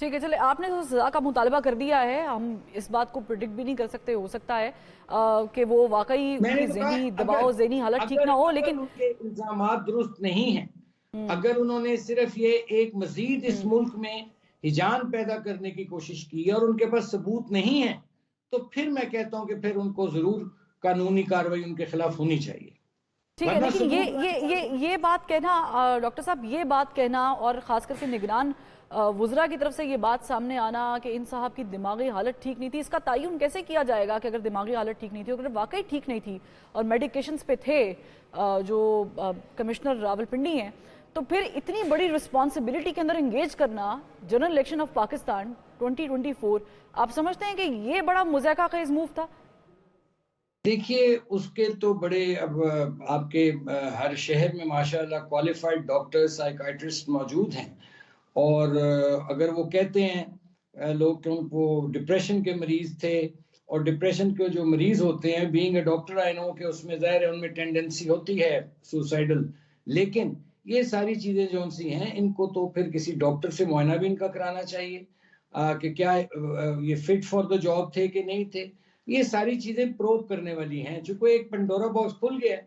ٹھیک ہے، چلے آپ نے تو سزا کا مطالبہ کر دیا ہے، ہم اس بات کو پریڈکٹ بھی نہیں کر سکتے، ہو سکتا ہے کہ وہ واقعی ان میں نے کی تو کہا ذہنی دباؤ، ذہنی حالت ٹھیک نہ ہو، لیکن ان کے الزامات درست نہیں ہیں، اگر انہوں نے صرف یہ ایک مزید اس ملک میں ہجان پیدا کرنے کی کوشش کی اور ان کے پاس ثبوت نہیں ہے، تو پھر میں کہتا ہوں کہ پھر ان کو ضرور قانونی کارروائی ان کے خلاف ہونی چاہیے۔ ٹھیک ہے، لیکن یہ بات کہنا ڈاکٹر صاحب، یہ بات کہنا اور خاص کر کے نگران وزراء کی طرف سے یہ بات سامنے آنا کہ ان صاحب کی دماغی حالت ٹھیک نہیں تھی، اس کا تعین کیسے کیا جائے گا کہ اگر دماغی حالت ٹھیک نہیں تھی، اگر واقعی ٹھیک نہیں تھی اور میڈیکیشنز پہ تھے جو کمشنر راولپنڈی ہیں، تو پھر اتنی بڑی رسپانسبلٹی کے اندر انگیج کرنا جنرل الیکشن آف پاکستان 2024، آپ سمجھتے ہیں کہ یہ بڑا مضحکہ خیز موو تھا؟ دیکھیے اس کے تو بڑے، اب آپ کے ہر شہر میں ماشاءاللہ کوالیفائڈ ڈاکٹر سائیکائٹرسٹ موجود ہیں، اور اگر وہ کہتے ہیں لوگ کہ ان کو ڈپریشن کے مریض تھے، اور ڈپریشن کے جو مریض ہوتے ہیں، بینگ اے ڈاکٹر آئی نو کہ اس میں ظاہر ہے ان میں ٹینڈنسی ہوتی ہے سوسائڈل، لیکن یہ ساری چیزیں جو ان سی ہیں ان کو تو پھر کسی ڈاکٹر سے معائنہ بھی ان کا کرانا چاہیے کہ کیا یہ فٹ فار دا جاب تھے کہ نہیں تھے۔ یہ ساری چیزیں پروو کرنے والی ہیں، چونکہ ایک پنڈورا باکس کھل گیا ہے،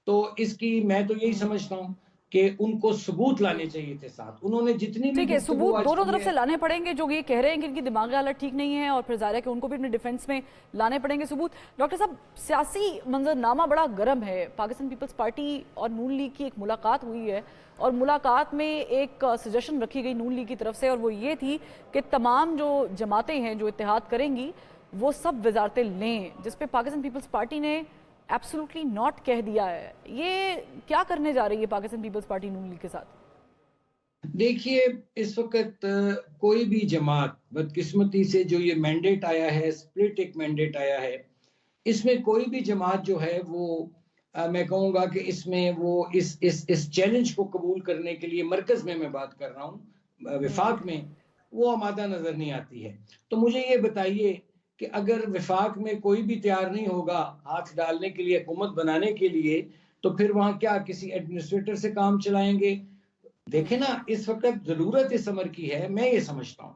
تو اس کی میں تو یہی سمجھتا ہوں کہ ان کو ثبوت لانے چاہیے تھے ساتھ، انہوں نے جتنی بھی ٹھیک ہے، گفتگو ثبوت آج دونوں کی طرف ہے۔ سے لانے پڑیں گے، جو یہ کہہ رہے ہیں کہ ان کی دماغی حالت ٹھیک نہیں ہے، اور پھر ظاہر ہے کہ ان کو بھی اپنے ڈیفنس میں لانے پڑیں گے ثبوت۔ ڈاکٹر صاحب، سیاسی منظرنامہ بڑا گرم ہے، پاکستان پیپلز پارٹی اور نون لیگ کی ایک ملاقات ہوئی ہے، اور ملاقات میں ایک سجیشن رکھی گئی نون لیگ کی طرف سے، اور وہ یہ تھی کہ تمام جو جماعتیں ہیں جو اتحاد کریں گی وہ سب وزارتیں لیں، جس پہ پاکستان پیپلز پارٹی نے ایبسولوٹلی ناٹ کہہ دیا ہے۔ یہ کیا کرنے جا رہی ہے پاکستان پیپلز پارٹی نون لیگ کے ساتھ؟ دیکھیے اس وقت کوئی بھی جماعت، بدقسمتی سے جو یہ مینڈیٹ آیا ہے، سپلٹ ایک مینڈیٹ آیا ہے، اس میں کوئی بھی جماعت جو ہے وہ میں کہوں گا کہ اس میں وہ اس چیلنج کو قبول کرنے کے لیے مرکز میں بات کر رہا ہوں، وفاق میں وہ آمادہ نظر نہیں آتی ہے۔ تو مجھے یہ بتائیے کہ اگر وفاق میں کوئی بھی تیار نہیں ہوگا ہاتھ ڈالنے کے لیے، حکومت بنانے کے لیے، تو پھر وہاں کیا کسی ایڈمنسٹریٹر سے کام چلائیں گے؟ دیکھیں نا، اس وقت ضرورت اس امر کی ہے، میں یہ سمجھتا ہوں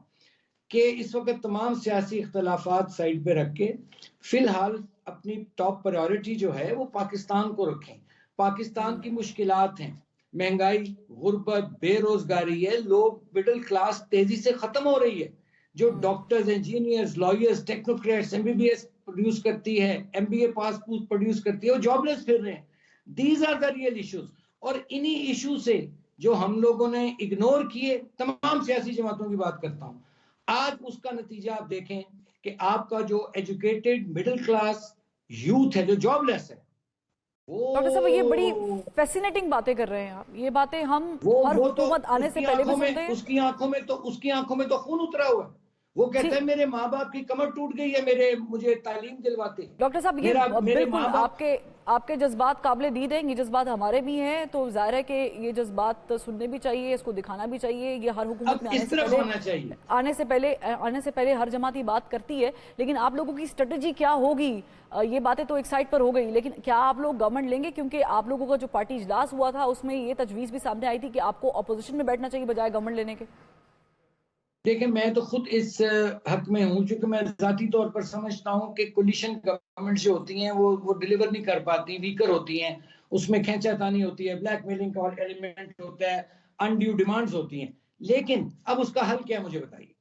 کہ اس وقت تمام سیاسی اختلافات سائڈ پہ رکھ کے فی الحال اپنی ٹاپ پرائیورٹی جو ہے وہ پاکستان کو رکھیں۔ پاکستان کی مشکلات ہیں، مہنگائی، غربت، بے روزگاری ہے، لوگ مڈل کلاس تیزی سے ختم ہو رہی ہے، جو doctors, engineers, lawyers, technocrats, M B B S produce کرتی ہے، M B A pass produce کرتی ہے، وہ جاب لیس پھر رہے ہیں۔ These are the real issues, اور انہی ایشو سے جو ہم لوگوں نے اگنور کیے، تمام سیاسی جماعتوں کی بات کرتا ہوں، آج اس کا نتیجہ آپ دیکھیں کہ آپ کا جو ایجوکیٹڈ مڈل کلاس یوتھ ہے جو جاب لیس ہے، ڈاکٹر صاحب یہ بڑی فیسینیٹنگ باتیں کر رہے ہیں آپ، یہ باتیں ہم ہر وہ تو حکومت آنے سے پہلے بھی سنتے ہیں۔ اس کی آنکھوں میں تو خون اترا ہوا ہے، وہ کہتے ہیں میرے ماں باپ کی کمر ٹوٹ گئی ہے، مجھے تعلیم دلواتے ہیں۔ ڈاکٹر صاحب یہ بالکل آپ کے جذبات قابل دید ہیں، یہ جذبات ہمارے بھی ہیں، تو ظاہر ہے کہ یہ جذبات سننے بھی چاہیے، اس کو دکھانا بھی چاہیے، یہ ہر حکومت میں آنے سے پہلے ہر جماعت یہ بات کرتی ہے، لیکن آپ لوگوں کی اسٹریٹجی کیا ہوگی؟ یہ باتیں تو ایک سائٹ پر ہو گئی، لیکن کیا آپ لوگ گورنمنٹ لیں گے؟ کیونکہ آپ لوگوں کا جو پارٹی اجلاس ہوا تھا اس میں یہ تجویز بھی سامنے آئی تھی کہ آپ کو اپوزیشن میں بیٹھنا چاہیے بجائے گورنمنٹ لینے کے۔ دیکھیں میں تو خود اس حق میں ہوں، چونکہ میں ذاتی طور پر سمجھتا ہوں کہ کولیشن گورنمنٹ جو ہوتی ہیں وہ ڈیلیور نہیں کر پاتی، ویکر ہوتی ہیں، اس میں کھینچا تانی ہوتی ہے، بلیک میلنگ کا ایلیمنٹ ہوتا ہے، انڈیو ڈیمانڈز ہوتی ہیں۔ لیکن اب اس کا حل کیا مجھے بتائیے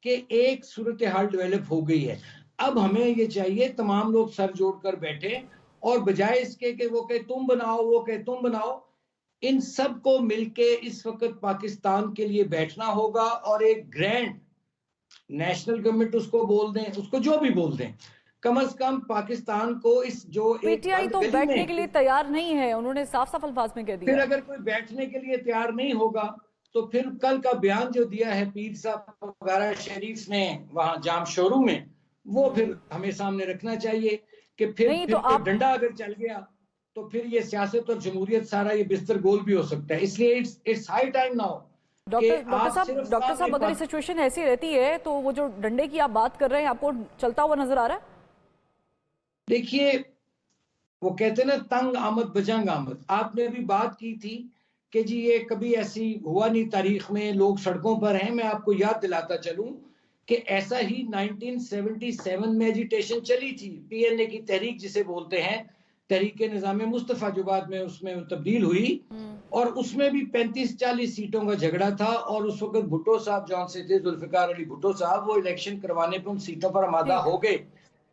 کہ ایک صورتحال ڈیولپ ہو گئی ہے، اب ہمیں یہ چاہیے تمام لوگ سر جوڑ کر بیٹھے، اور بجائے اس کے کہ وہ کہ تم بناؤ، وہ کہ تم بناؤ، ان سب کو مل کے اس وقت پاکستان کے لیے بیٹھنا ہوگا، اور ایک گرینڈ نیشنل گورنمنٹ اس کو بول دیں، اس کو جو بھی بول دیں، کم از کم پاکستان کو اس جو پی ایک ٹی آئی بند تو گلی بیٹھنے میں، کے لیے تیار نہیں ہے، انہوں نے صاف صاف الفاظ میں کہہ دیا پھر ہے۔ اگر کوئی بیٹھنے کے لیے تیار نہیں ہوگا تو پھر کل کا بیان جو دیا ہے پیر صاحب وغیرہ شریف نے وہاں جام شورو میں، وہ پھر ہمیں سامنے رکھنا چاہیے کہ نہیں تو پھر آپ ڈنڈا اگر چل گیا تو پھر یہ سیاست اور جمہوریت سارا یہ بستر گول بھی ہو سکتا ہے۔ اس لیے اٹس ہائی ٹائم ناؤ کہ ڈاکٹر صاحب اگر سچویشن ایسی رہتی ہے تو وہ جو ڈنڈے کی آپ بات کر رہے ہیں آپ کو چلتا ہوا نظر آ رہا ہے؟ دیکھیے وہ کہتے ہیں نا تنگ آمد بجنگ آمد، آپ نے ابھی بات کی تھی کہ جی یہ کبھی ایسی ہوا نہیں تاریخ میں، لوگ سڑکوں پر ہیں. میں آپ کو یاد دلاتا چلوں کہ ایسا ہی 1977 میں ایجیٹیشن چلی تھی، پی این اے کی تحریک جسے بولتے ہیں، تحریک نظام مصطفیٰ، جو بعد میں اس میں تبدیل ہوئی، اور اس میں بھی 35-40 سیٹوں کا جھگڑا تھا. اور اس وقت بھٹو صاحب جون سے تھے، ذوالفقار علی بھٹو صاحب، وہ الیکشن کروانے پہ ان سیٹوں پر آمادہ ہو گئے.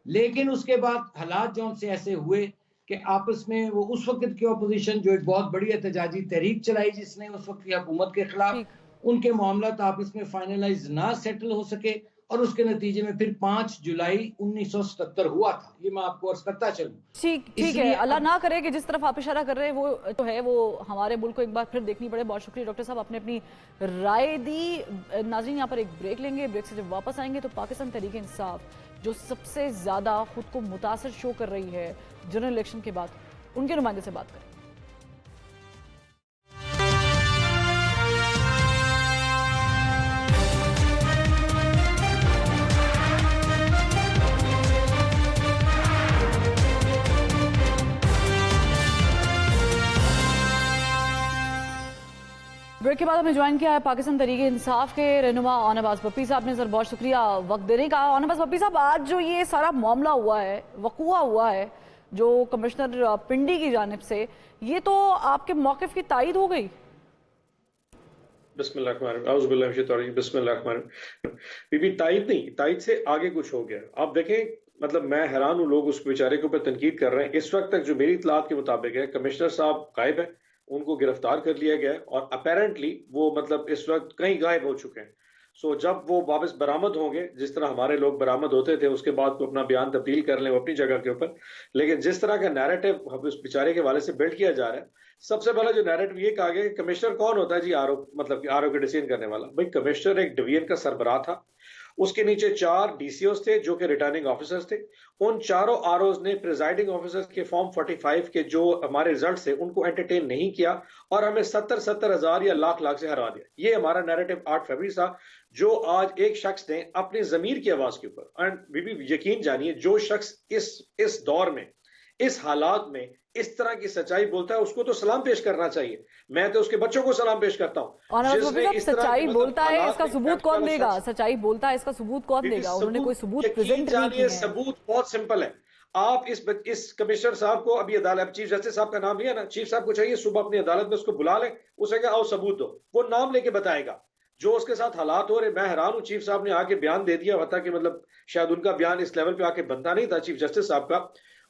لیکن اس کے بعد حالات جون سے ایسے ہوئے کہ آپس میں وہ اس وقت کی اپوزیشن جو ایک بہت بڑی احتجاجی تحریک چلائی جس نے اس وقت کی حکومت کے خلاف، ان کے معاملات آپس میں فائنلائز نہ سیٹل ہو سکے، اور اس کے نتیجے میں پھر 5 جولائی 1977 ہوا تھا. یہ میں آپ کو عرض کرتا چلوں. ٹھیک ہے، اللہ نہ کرے کہ جس طرف آپ اشارہ کر رہے ہیں وہ تو ہے، وہ ہمارے ملک کو ایک بار پھر دیکھنی پڑے. بہت شکریہ ڈاکٹر صاحب، آپ نے اپنی رائے دی. ناظرین یہاں پر ایک بریک لیں گے، بریک سے جب واپس آئیں گے تو پاکستان تحریک انصاف جو سب سے زیادہ خود کو متاثر شو کر رہی ہے جنرل الیکشن کے بعد، ان کے نمائندے سے بات کریں. بریک کے بعد ہمیں جوائن کیا ہے پاکستان تحریک انصاف کے رہنما اون عباس بپی صاحب نے. سر بہت شکریہ وقت دینے کا. اون عباس بپی صاحب، آج جو یہ سارا معاملہ ہوا ہے، وقوع ہوا ہے جو کمشنر پنڈی کی جانب سے، یہ تو آپ کے موقف کی تائید ہو گئی؟ بسم اللہ الرحمن الرحیم، اعوذ باللہ من الشیطان الرجیم، بسم اللہ الرحمن الرحیم. بی تائید نہیں، تائید سے آگے کچھ ہو گیا. آپ دیکھیں، مطلب میں حیران ہوں، لوگ اس بیچارے کے اوپر تنقید کر رہے ہیں. اس وقت تک جو میری اطلاعات کے مطابق ہے، کمشنر صاحب غائب ہیں، ان کو گرفتار کر لیا گیا ہے، اور اپیرنٹلی وہ مطلب اس وقت کہیں غائب ہو چکے ہیں. سو جب وہ واپس برآمد ہوں گے، جس طرح ہمارے لوگ برآمد ہوتے تھے، اس کے بعد کو اپنا بیان تبدیل کر لیں وہ اپنی جگہ کے اوپر. لیکن جس طرح کا نیریٹو اس بیچارے کے والے سے بلڈ کیا جا رہا ہے، سب سے پہلا جو نیریٹو یہ کہا گیا کہ کمشنر کون ہوتا ہے جی؟ آر او، مطلب آر او کے ڈیسیژن کرنے والا. بھائی کمشنر ایک ڈویژن کا سربراہ تھا، اس کے نیچے 4 ڈی سی اوز تھے جو کہ ریٹرننگ آفیسرز تھے. ان چاروں آر اوز نے پریزائڈنگ آفیسرز کے فارم 45 کے جو ہمارے ریزلٹس تھے ان کو انٹرٹین نہیں کیا، اور ہمیں 70 ہزار یا لاکھ سے ہرا دیا. یہ ہمارا نیریٹو 8 فروری تھا، جو آج ایک شخص نے اپنی ضمیر کی آواز کے اوپر، اینڈ بی یقین جانیے، جو شخص اس دور میں، اس حالات میں اس طرح کی سچائی بولتا ہے، اس کو تو سلام پیش کرنا چاہیے. میں تو اس کے بچوں کو سلام پیش کرتا ہوں. سچائی بولتا ہے، اس کا ثبوت کون دے گا؟ سچائی بولتا ہے، اس کا ثبوت کون دے گا؟ انہوں نے کوئی ثبوت پریزنٹ نہیں کیا ہے. ثبوت بہت سمپل ہے. آپ اس کمشنر صاحب کو ابھی عدالت، چیف جسٹس صاحب کا نام لیا نا، چیف صاحب کو چاہیے صبح اپنی عدالت میں اس کو بلا لیں، اسے کہا آؤ ثبوت دو، وہ نام لے کے بتائے گا جو اس کے ساتھ حالات ہو رہے. میں حیران ہوں، چیف صاحب نے آ کے بیان دے دیا، ہوتا کہ مطلب شاید ان کا بیان اس لیول پہ آ کے بنتا نہیں تھا چیف جسٹس صاحب کا.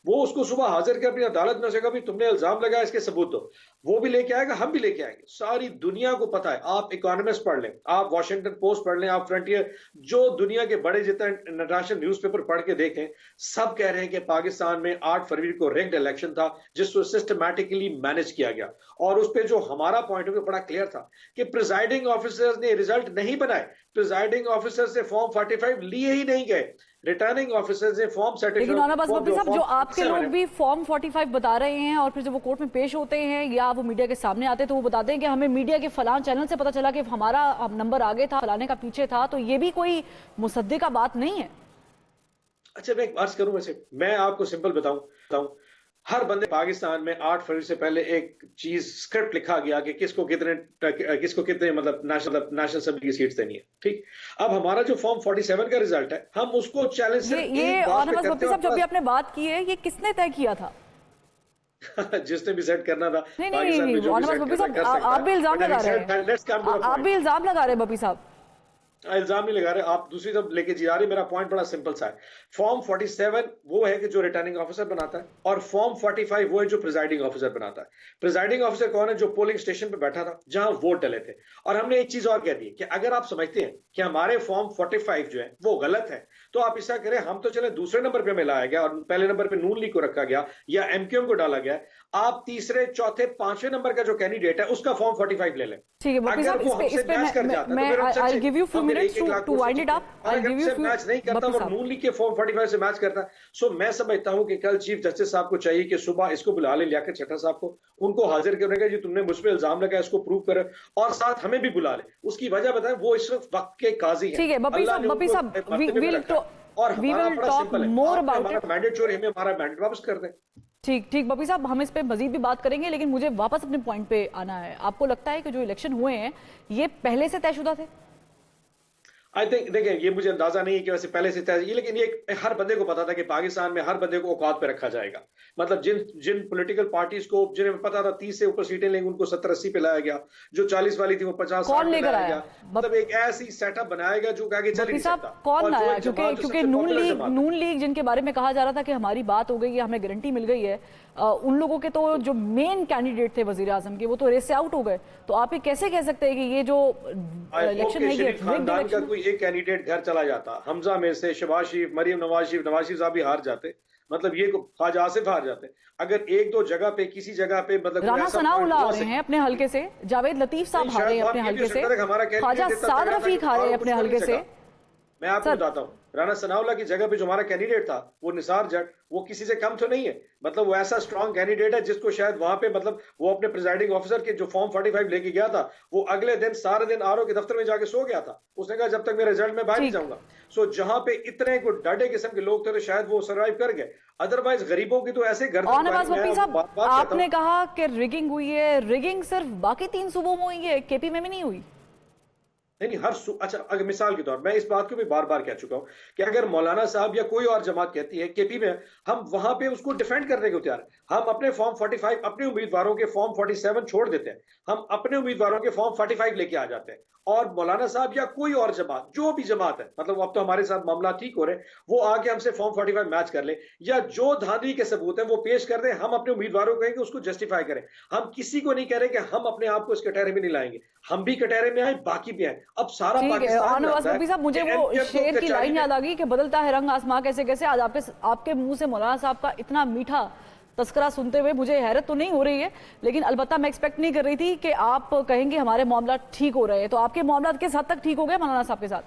وہ اس کو صبح حاضر کر اپنی عدالت میں سے کہا بھی تم نے الزام لگایا، اس کے ثبوت دو. وہ بھی لے کے آئے گا، ہم بھی لے کے آئیں گے. ساری دنیا کو پتا ہے. آپ اکانومسٹ پڑھ لیں، آپ واشنگٹن پوسٹ پڑھ لیں، آپ فرنٹیئر، جو دنیا کے بڑے جتنا انٹرنیشنل نیوز پیپر پڑھ کے دیکھیں، سب کہہ رہے ہیں کہ پاکستان میں 8 فروری کو ریگڈ الیکشن تھا جس کو سسٹمیٹکلی مینج کیا گیا. اور اس پہ جو ہمارا پوائنٹ آف ویو بڑا کلیئر تھا کہ پریزائڈنگ آفیسرز نے رزلٹ نہیں بنائے، پریزائڈنگ آفیسر سے فارم 45 لیے ہی نہیں گئے، ریٹرننگ آفیسر سے فارم سرٹیفکیٹ. لیکن اون عباس بپی صاحب، جو آپ کے لوگ بھی فارم 45 بتا رہے ہیں، اور پھر جب وہ کورٹ میں پیش ہوتے ہیں یا وہ میڈیا کے سامنے آتے تو وہ بتاتے ہیں کہ ہمیں میڈیا کے فلاں چینل سے پتا چلا کہ ہمارا نمبر آگے تھا، فلانے کا پیچھے تھا. تو یہ بھی کوئی مصدقہ بات نہیں ہے. اچھا میں ایک عرض کروں، ویسے میں آپ کو سمپل بتاؤں، ہر بندے پاکستان میں 8 فروری سے پہلے ایک چیز اسکرپٹ لکھا گیا کہ کس کو کتنے مطلب نیشنل اسمبلی کی سیٹس دینی ہے. ٹھیک، اب ہمارا جو فارم 47 کا رزلٹ ہے، ہم اس کو چیلنج یہ اون عباس بپی صاحب جو بھی آپ نے بات کی ہے، یہ کس نے طے کیا تھا؟ جس نے بھی سیٹ کرنا تھا. نہیں اون عباس بپی صاحب، آپ بھی الزام لگا رہے ہیں، آپ بھی الزام لگا رہے ہیں بپی صاحب. الزام نہیں لگا رہے، آپ دوسری طرف لے کے جا رہے. میرا پوائنٹ بڑا سمپل سا ہے. فارم 47 وہ ہے کہ جو ریٹرننگ آفیسر بناتا ہے، اور فارم 45 وہ ہے جو پریزائڈنگ آفیسر بناتا ہے. پریزائڈنگ آفیسر کون ہے؟ جو پولنگ اسٹیشن پہ بیٹھا تھا جہاں ووٹ ڈلے تھے. اور ہم نے ایک چیز اور کہہ دی کہ اگر آپ سمجھتے ہیں کہ ہمارے فارم 45 جو ہے وہ غلط ہے، تو آپ ایسا کریں، ہم تو چلے دوسرے نمبر پہ ہمیں لایا گیا اور پہلے نمبر پہ نون لیگ کو رکھا گیا یا ایم کیو ایم کو ڈالا گیا. آپ تیسرے، چوتھے، 5ویں نمبر کا جو کینڈیڈیٹ ہے اس کا فارم 45 لے لیں. ٹھیک ہے بپی صاحب، اس پہ میں I'll give you few minutes to wind it up. I'll give you few match نہیں کرتا اور نون لیگ کے فارم 45 سے میچ کرتا. سو میں سمجھتا ہوں کہ کل چیف جسٹس صاحب کو چاہیے کہ صبح اس کو بلا لے، لیاقت چٹھا صاحب کو، ان کو حاضر کرنے کا جی تم نے مجھ پہ الزام لگایا، اس کو پروو کرے، اور ساتھ ہمیں بھی بلا لے. اس کی وجہ بتائیں، وہ اس وقت کے قاضی ہیں. ٹھیک ہے بپی صاحب، اور ہمارا بڑا سمپل ہے، ہمارا مینڈیٹ چوری، ہمیں ہمارا مینڈیٹ واپس کر دیں. ٹھیک ٹھیک بپی صاحب، ہم اس پہ مزید بھی بات کریں گے، لیکن مجھے واپس اپنے پوائنٹ پہ آنا ہے. آپ کو لگتا ہے کہ جو الیکشن ہوئے ہیں یہ پہلے سے طے شدہ تھے؟ آئی تھنک دیکھیں، یہ مجھے اندازہ نہیں ہے کہ ویسے پہلے سے طے، لیکن یہ ہر بندے کو پتا تھا کہ پاکستان میں ہر بندے کو اوقات پہ رکھا جائے گا. مطلب جن پولیٹیکل پارٹیز کو جنہیں پتا تھا 30 سے اوپر سیٹیں لیں گے ان کو 70-80 پہ لایا گیا، جو 40 والی تھی وہ 50-60 پہ لایا گیا. مطلب ایک ایسی سیٹ اپ بنایا گیا جو آگے چل ہی نہیں سکتا. کون لایا؟ کیونکہ نون لیگ جن کے بارے میں کہا جا رہا تھا کہ ہماری بات ہو گئی ہے، ہمیں گارنٹی مل گئی ہے، ان لوگوں کے تو جو مین کینڈیڈیٹ تھے وزیر اعظم کے وہ تو ریس سے آؤٹ ہو گئے. تو آپ یہ کیسے کہہ سکتے ہیں کہ یہ جو الیکشن ہے یہ شریف خاندان کا کوئی ایک کینڈیڈیٹ گھر چلا جاتا، حمزہ میں سے شہباز شریف، مریم نواز شریف صاحب بھی ہار جاتے، مطلب یہ خواجہ آصف ہار جاتے. اگر ایک دو جگہ پہ کسی جگہ پہ مطلب رانا ثناءاللہ آ رہے ہیں اپنے حلقے سے، جاوید لطیف صاحب ہارے ہیں اپنے حلقے سے، خواجہ سعد رفیق ہارے ہیں اپنے حلقے سے. میں آپ کو بتاتا ہوں، رانا ثناءاللہ کی جگہ پہ جو ہمارا کینڈیڈیٹ تھا وہ نثار جٹ، وہ کسی سے کم تو نہیں ہے. مطلب وہ ایسا اسٹرانگ کینڈیڈیٹ ہے جس کو شاید وہاں پہ مطلب وہ اپنے پریزائڈنگ آفیسر کے جو فارم 45 لے کے گیا تھا وہ اگلے دن سارے دن آر او کے دفتر میں جا کے سو گیا تھا. اس نے کہا جب تک میرا رزلٹ میں باہر نہیں جاؤں گا. سو جہاں پہ اتنے کو ڈاڈے قسم کے لوگ تھے تو شاید وہ سروائیو کر گئے. ادروائز غریبوں کی تو ایسے نواز بپی صاحب، آپ نے کہا کہ ریگنگ ہوئی ہے، ریگنگ صرف باقی 3 صوبوں میں ہوئی ہے، کے پی میں بھی نہیں ہوئی؟ نہیں ہر اچھا اگر مثال کے طور میں اس بات کو بھی بار بار کہہ چکا ہوں کہ اگر مولانا صاحب یا کوئی اور جماعت کہتی ہے کے پی میں، ہم وہاں پہ اس کو ڈیفینڈ کرنے کو تیار ہیں. ہم اپنے فارم 45 اپنے امیدواروں کے فارم 47 چھوڑ دیتے ہیں، ہم اپنے امیدواروں کے فارم 45 لے کے آ جاتے ہیں. اور مولانا صاحب یا کوئی اور جماعت جو بھی جماعت ہے، مطلب اب تو ہمارے ساتھ معاملہ ٹھیک ہو رہے ہیں، وہ آ کے ہم سے فارم 45 میچ کر لے یا جو دھاندلی کے ثبوت ہیں وہ پیش کر دیں. ہم اپنے امیدواروں کو کہیں کہ اس کو جسٹیفائی کریں. ہم کسی کو نہیں کہہ رہے کہ ہم اپنے آپ کو اس کٹہرے میں نہیں لائیں گے. ہم بھی کٹہرے میں آئیں، باقی بھی آئیں. اب سارا نواز بپی صاحب، مجھے وہ شعر کی لائن یاد آ گئی کہ بدلتا ہے رنگ آسماں کیسے کیسے. آج آپ کے منہ سے مولانا صاحب کا اتنا میٹھا تذکرہ سنتے ہوئے مجھے حیرت تو نہیں ہو رہی ہے، لیکن البتہ میں ایکسپیکٹ نہیں کر رہی تھی کہ آپ کہیں گے ہمارے معاملات ٹھیک ہو رہے ہیں. تو آپ کے معاملات کس حد تک ٹھیک ہو گئے مولانا صاحب کے ساتھ؟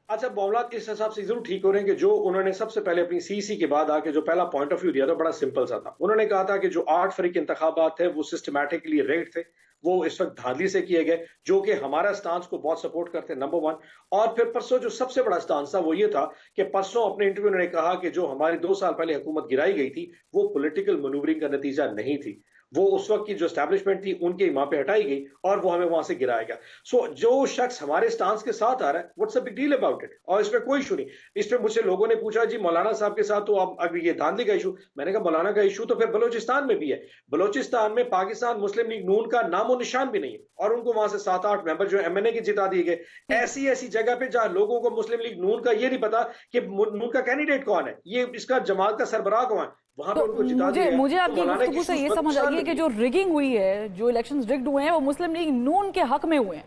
اچھا، معاملات اس حساب سے ضرور ٹھیک ہو رہے ہیں کہ جو انہوں نے سب سے پہلے اپنی سی سی کے بعد آ کے جو پہلا پوائنٹ آف ویو دیا تھا بڑا سمپل سا تھا. انہوں نے کہا تھا کہ جو 8 فریق انتخابات تھے وہ سسٹمیٹکلی ریگڈ تھے، وہ اس وقت دھاندلی سے کیے گئے، جو کہ ہمارا سٹانس کو بہت سپورٹ کرتے ہیں، نمبر 1. اور پھر پرسوں جو سب سے بڑا سٹانس تھا وہ یہ تھا کہ پرسوں اپنے انٹرویو انہوں نے کہا کہ جو ہماری 2 سال پہلے حکومت گرائی گئی تھی وہ پولیٹیکل مینوورنگ کا نتیجہ نہیں تھی، وہ اس وقت کی جو اسٹیبلشمنٹ تھی ان کے وہاں پہ ہٹائی گئی اور وہ ہمیں وہاں سے گرایا گیا. سو جو شخص ہمارے سٹانس کے ساتھ آ رہا ہے what's a big deal about it, اور اس پہ کوئی ایشو نہیں. اس پہ مجھ سے لوگوں نے پوچھا جی مولانا صاحب کے ساتھ تو اب یہ دھاندلی کا ایشو. میں نے کہا مولانا کا ایشو تو پھر بلوچستان میں بھی ہے. بلوچستان میں پاکستان مسلم لیگ نون کا نام و نشان بھی نہیں ہے، اور ان کو وہاں سے 7-8 ممبر جو ایم این اے کی جتا دیے گئے. ایسی جگہ پہ جہاں لوگوں کو مسلم لیگ نون کا یہ نہیں پتا کہ نون کا کینڈیڈیٹ کون ہے، یہ اس کا جماعت کا سربراہ کون ہے، وہاں پہ ان کو جتا دیا. مجھے آپ کی گفتگو سے یہ سمجھ آئی ہے کہ جو ریگنگ ہوئی ہے، جو الیکشنز ریگڈ ہوئے ہیں وہ مسلم لیگ نون کے حق میں ہوئے ہیں.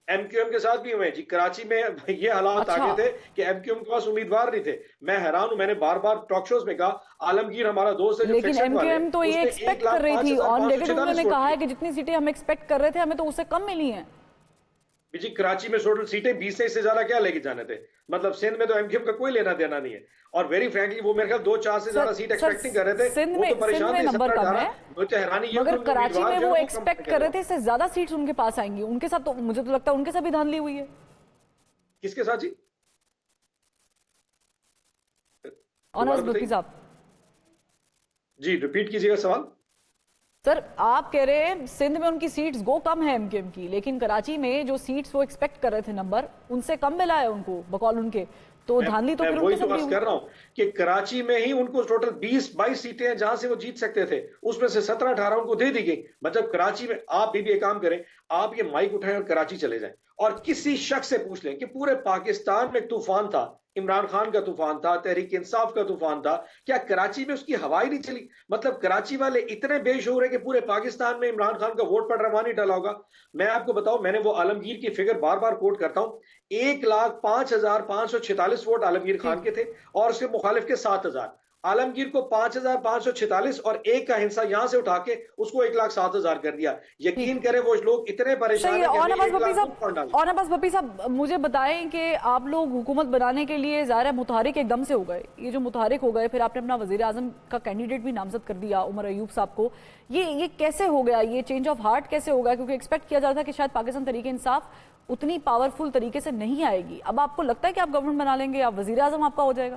ایم کیو ایم کے ساتھ بھی ہوئے ہیں جی. کراچی میں یہ حالات آگے تھے کہ ایم کیو ایم کے پاس امیدوار نہیں تھے. میں حیران ہوں، میں نے بار بار ٹاک شوز میں کہا عالمگیر ہمارا دوست ہے، لیکن ایم کیو ایم تو یہ ایکسپیکٹ کر رہی تھی آن ریکارڈ، انہوں نے کہا ہے کہ جتنی سیٹیں ہم ایکسپیکٹ کر رہے تھے ہمیں تو اس سے کم ملی ہیں. جی کراچی میں ٹوٹل سیٹیں 20 سے زیادہ کیا لے کے جانے تھے، مطلب سندھ میں تو ایم کیو ایم کا کوئی لینا دینا نہیں ہے. اور ویری فرینکلی وہ میرے خیال 2-4 سے زیادہ سیٹ ایکسپیکٹنگ کر رہے تھے. سندھ میں نمبر کم ہے، مگر کراچی میں وہ ایکسپیکٹ کر رہے تھے اس سے زیادہ سیٹس ان کے پاس آئیں گی. ان کے ساتھ تو مجھے تو لگتا ہے ان کے ساتھ بھی دھاندلی ہوئی ہے. کس کے ساتھ جی؟ آنرز بپی صاحب جی ریپیٹ کیجیے گا سوال. سر آپ کہہ رہے ہیں سندھ میں ان کی سیٹس گو کم ہے ایم کیو ایم کی، لیکن کراچی میں جو سیٹس وہ ایکسپیکٹ کر رہے تھے نمبر ان سے کم ملا ہے ان کو بقول ان کے. تو دھاندلی تو پھر ان کے ساتھ بھی ہوئی. کر رہا ہوں کہ کراچی میں ہی ان کو ٹوٹل 20-22 سیٹیں ہیں جہاں سے وہ جیت سکتے تھے، اس میں سے 17-18 ان کو دے دی گئی. مطلب کراچی میں آپ بھی ایک کام کریں، آپ یہ مائک اٹھائیں اور کراچی چلے جائیں اور کسی شخص سے پوچھ لیں کہ پورے پاکستان میں ایک طوفان تھا، عمران خان کا طوفان تھا، تحریک انصاف کا طوفان تھا، کیا کراچی میں اس کی ہوا ہی نہیں چلی؟ مطلب کراچی والے اتنے بے شعور ہیں کہ پورے پاکستان میں عمران خان کا ووٹ پڑ رہا وہاں نہیں ڈالا ہوگا. میں آپ کو بتاؤں، میں نے وہ عالمگیر کی فگر بار بار کوٹ کرتا ہوں، 1,05,546 ووٹ عالمگیر خان کے تھے اور اس کے مخالف کے 7,000. عالمگیر کو 5,546 اور ایک کا ہنسا یہاں سے اٹھا کے اس کو 1,07,000 کر دیا. یقین کریں وہ لوگ اتنے پریشان ہیں. اورنباز بپی صاحب مجھے بتائیں کہ آپ لوگ حکومت بنانے کے لیے ظاہر ہے متحرک ایک دم سے ہو گئے. یہ جو متحرک ہو گئے، پھر آپ نے اپنا وزیر اعظم کا کینڈیڈیٹ بھی نامزد کر دیا عمر ایوب صاحب کو. یہ کیسے ہو گیا؟ یہ چینج آف ہارٹ کیسے ہو گیا؟ کیونکہ ایکسپیکٹ کیا جا رہا تھا کہ شاید پاکستان تحریک انصاف اتنی پاورفل طریقے سے نہیں آئے گی. اب آپ کو لگتا ہے کہ آپ گورنمنٹ بنا لیں گے، آپ وزیر اعظم آپ کا ہو جائے گا؟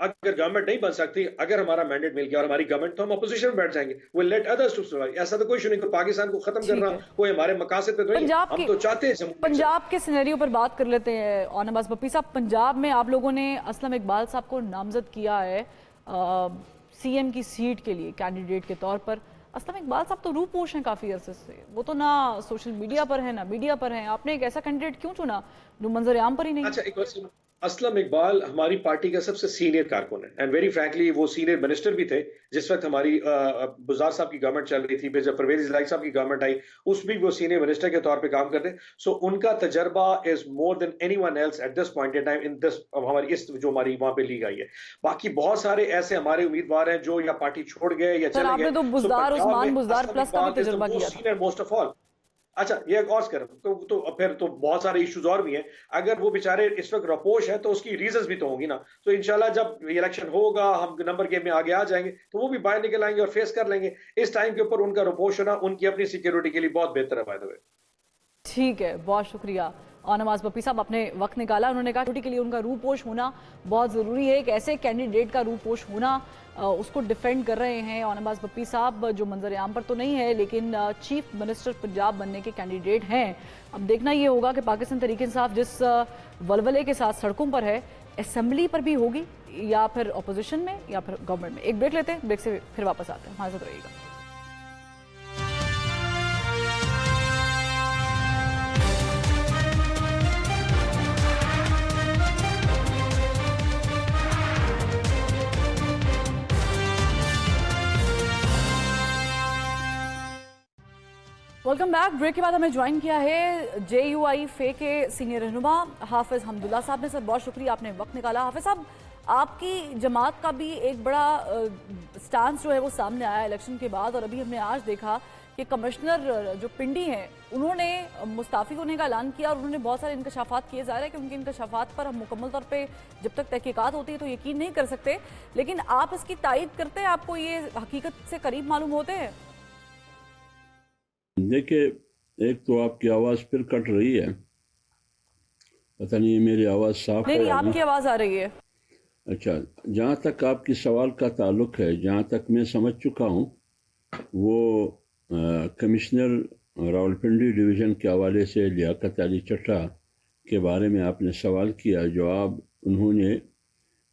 اگر گورنمنٹ نہیں بن سکتی، اگر ہمارا مینڈیٹ مل گیا اور ہماری گورنمنٹ، تو ہم اپوزیشن میں بیٹھ جائیں گے. We let others to survive. ایسا تو کوئی ایشو نہیں کہ پاکستان کو ختم کرنا کوئی ہمارے مقاصد پہ تو نہیں. ہم تو چاہتے ہیں پنجاب کے سینیریو پر بات کر لیتے ہیں. آن عباس بپی صاحب، پنجاب میں آپ لوگوں نے اسلم اقبال صاحب کو نامزد کیا ہے سی ایم کی سیٹ کے لیے کینڈیڈیٹ کے طور پر. اسلم اقبال صاحب تو روح پوش ہیں کافی عرصے سے، وہ تو نہ سوشل میڈیا پر ہیں نہ میڈیا پر ہیں. آپ نے ایک ایسا کینڈیڈیٹ کیوں چنا جو منظر عام پر ہی نہیں؟ اچھا، ایک بار اسلم اقبال ہماری پارٹی کا سب سے سینئر کارکن ہے، اینڈ ویری فرینکلی وہ سینئر منسٹر بھی تھے جس وقت ہماری بزار صاحب کی گورنمنٹ چل رہی تھی. پھر جب پرویز الہی صاحب کی گورنمنٹ آئی اس میں بھی وہ سینئر منسٹر کے طور پہ کام کرتے. سو ان کا تجربہ as more than any one else at this point in time in this ہماری اس جو ہماری وہاں پہ لیگ آئی ہے. باقی بہت سارے ایسے ہمارے امیدوار ہیں جو یا پارٹی چھوڑ گئے یا چلے گئے. آپ نے تو بزدار عثمان بزدار پلس کا بھی تجربہ کیا تھا. Most of all. اچھا، یہ ایک اور کریں تو پھر تو بہت سارے ایشوز اور بھی ہیں. اگر وہ بیچارے اس وقت رپوش ہیں تو اس کی ریزنز بھی تو ہوں گی نا. تو انشاءاللہ جب الیکشن ہوگا ہم نمبر گیم میں آگے آ جائیں گے تو وہ بھی باہر نکل آئیں گے اور فیس کر لیں گے. اس ٹائم کے اوپر ان کا رپوش ہونا ان کی اپنی سیکیورٹی کے لیے بہت بہتر ہے. بائی دی وے ٹھیک ہے، بہت شکریہ. آن عباس بپی صاحب اپنے وقت نکالا. انہوں نے کہا چھوٹی کے لیے ان کا روح پوش ہونا بہت ضروری ہے. ایک ایسے کینڈیڈیٹ کا روح پوش ہونا، اس کو ڈیفینڈ کر رہے ہیں آن عباس بپی صاحب، جو منظر عام پر تو نہیں ہے لیکن چیف منسٹر پنجاب بننے کے کینڈیڈیٹ ہیں. اب دیکھنا یہ ہوگا کہ پاکستان تحریک انصاف جس ولولے کے ساتھ سڑکوں پر ہے، اسمبلی پر بھی ہوگی یا پھر اپوزیشن میں یا پھر گورنمنٹ میں. ایک بریک لیتے ہیں، بریک سے پھر واپس آتے ہیں. ہمارے ساتھ رہیے گا. Welcome back. بریک کے بعد ہمیں جوائن کیا ہے جے یو آئی فے کے سینئر رہنما حافظ حمداللہ صاحب نے. سر بہت شکریہ، آپ نے وقت نکالا. حافظ صاحب، آپ کی جماعت کا بھی ایک بڑا سٹانس جو ہے وہ سامنے آیا الیکشن کے بعد، اور ابھی ہم نے آج دیکھا کہ کمشنر جو پنڈی ہیں انہوں نے مستعفی ہونے کا اعلان کیا اور انہوں نے بہت سارے انکشافات کیے. ظاہر ہے کہ ان کے انکشافات پر ہم مکمل طور پہ جب تک تحقیقات ہوتی ہے تو یقین نہیں کر سکتے، لیکن آپ اس کی تائید کرتے ہیں؟ آپ کو یہ حقیقت سے قریب معلوم ہوتے ہیں؟ دیکھیں، ایک تو آپ کی آواز پھر کٹ رہی ہے، پتہ نہیں میری آواز صاف ہے؟ نہیں، آپ کی آواز آ رہی ہے. اچھا، جہاں تک آپ کی سوال کا تعلق ہے، جہاں تک میں سمجھ چکا ہوں، وہ کمشنر راولپنڈی ڈویژن کے حوالے سے لیاقت علی چٹھا کے بارے میں آپ نے سوال کیا. جواب انہوں نے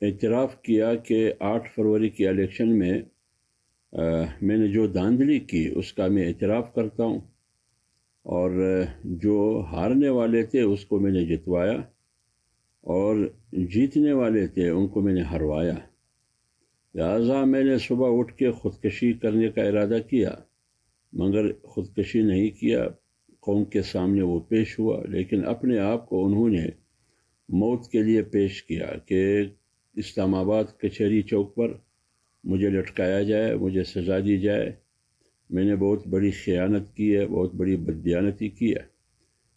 اعتراف کیا کہ 8 فروری کے الیکشن میں میں نے جو دھاندلی کی اس کا میں اعتراف کرتا ہوں، اور جو ہارنے والے تھے اس کو میں نے جتوایا اور جیتنے والے تھے ان کو میں نے ہروایا. لہٰذا میں نے صبح اٹھ کے خودکشی کرنے کا ارادہ کیا، مگر خودکشی نہیں کیا. قوم کے سامنے وہ پیش ہوا، لیکن اپنے آپ کو انہوں نے موت کے لیے پیش کیا کہ اسلام آباد کچہری چوک پر مجھے لٹکایا جائے، مجھے سزا دی جائے. میں نے بہت بڑی خیانت کی ہے، بہت بڑی بددیانتی کی ہے.